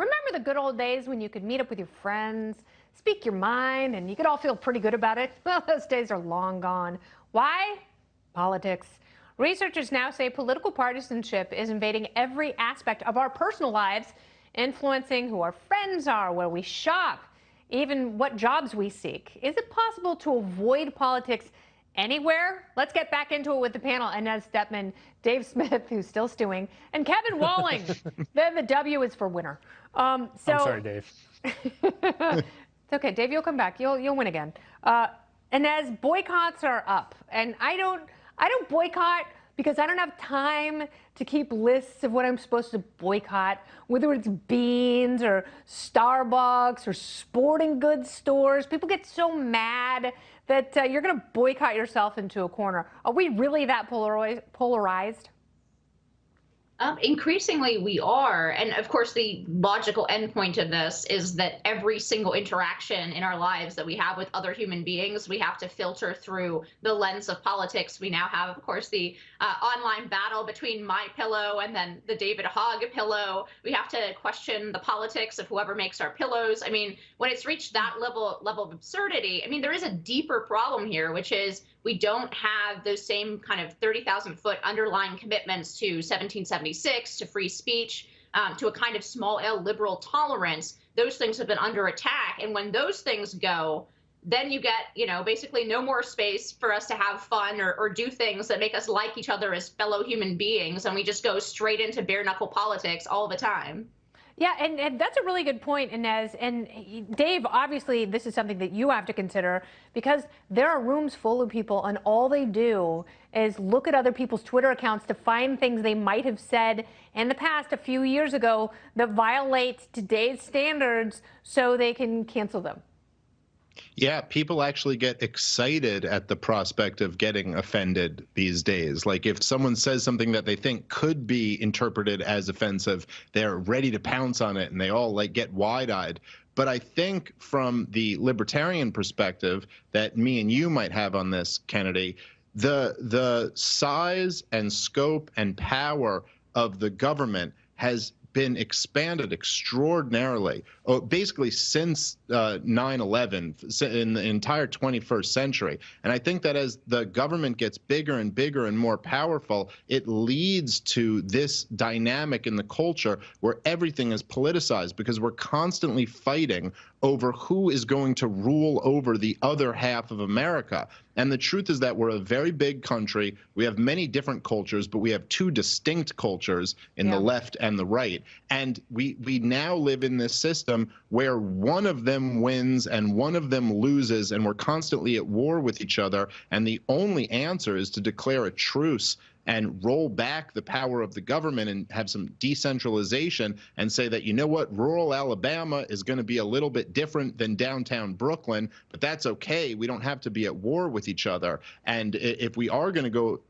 Remember the good old days when you could meet up with your friends, speak your mind, and you could all feel pretty good about it? Well, those days are long gone. Why? Politics. Researchers now say political partisanship is invading every aspect of our personal lives, influencing who our friends are, where we shop, even what jobs we seek. Is it possible to avoid politics anywhere? Let's get back into it with the panel. Inez Stepman, Dave Smith, who's still stewing, and Kevin Walling. Then the W is for winner. I'm sorry, Dave. It's okay, Dave. You'll come back. You'll win again. Inez, boycotts are up, and I don't boycott because I don't have time to keep lists of what I'm supposed to boycott, whether it's beans or Starbucks or sporting goods stores. People get so mad that you're going to boycott yourself into a corner. Are we really that polarized? Increasingly, we are. And of course, the logical endpoint of this is that every single interaction in our lives that we have with other human beings, we have to filter through the lens of politics. We now have, of course, the online battle between My Pillow and then the David Hogg pillow. We have to question the politics of whoever makes our pillows. I mean, when it's reached that level of absurdity, I mean, there is a deeper problem here, which is we don't have those same kind of 30,000-foot underlying commitments to 1776, to free speech, to a kind of small L liberal tolerance. Those things have been under attack. And when those things go, then you get, basically no more space for us to have fun or do things that make us like each other as fellow human beings. And we just go straight into bare knuckle politics all the time. Yeah, and that's a really good point, Inez. And Dave, obviously, this is something that you have to consider because there are rooms full of people and all they do is look at other people's Twitter accounts to find things they might have said in the past a few years ago that violate today's standards so they can cancel them. Yeah, people actually get excited at the prospect of getting offended these days. Like if someone says something that they think could be interpreted as offensive, they're ready to pounce on it and they all get wide-eyed. But I think from the libertarian perspective that me and you might have on this, Kennedy, the size and scope and power of the government has been expanded extraordinarily, basically since 9/11, in the entire 21st century. And I think that as the government gets bigger and bigger and more powerful, it leads to this dynamic in the culture where everything is politicized because we're constantly fighting over who is going to rule over the other half of America. And the truth is that we're a very big country. We have many different cultures, but we have two distinct cultures in the left and the right. And we now live in this system where one of them wins and one of them loses, and we're constantly at war with each other. And the only answer is to declare a truce and roll back the power of the government and have some decentralization and say that, you know what, rural Alabama is going to be a little bit different than downtown Brooklyn, but that's okay. We don't have to be at war with each other. And if we are going to go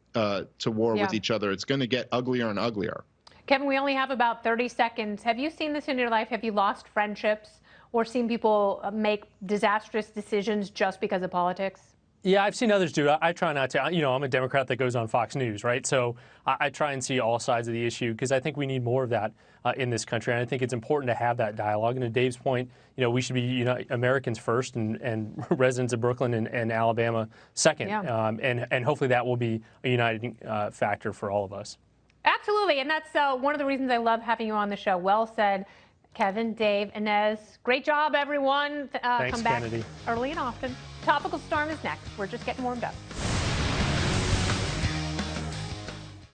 to war with each other, it's going to get uglier and uglier. Kevin, we only have about 30 seconds. Have you seen this in your life? Have you lost friendships or seen people make disastrous decisions just because of politics? Yeah, I've seen others do it. I try not to. I'm a Democrat that goes on Fox News, right? So I try and see all sides of the issue because I think we need more of that in this country. And I think it's important to have that dialogue. And to Dave's point, we should be Americans first and residents of Brooklyn and Alabama second. Yeah. And hopefully that will be a uniting factor for all of us. Absolutely. And that's one of the reasons I love having you on the show. Well said, Kevin, Dave, Inez. Great job, everyone. Thanks, come back Kennedy. Early and often. Topical Storm is next. We're just getting warmed up.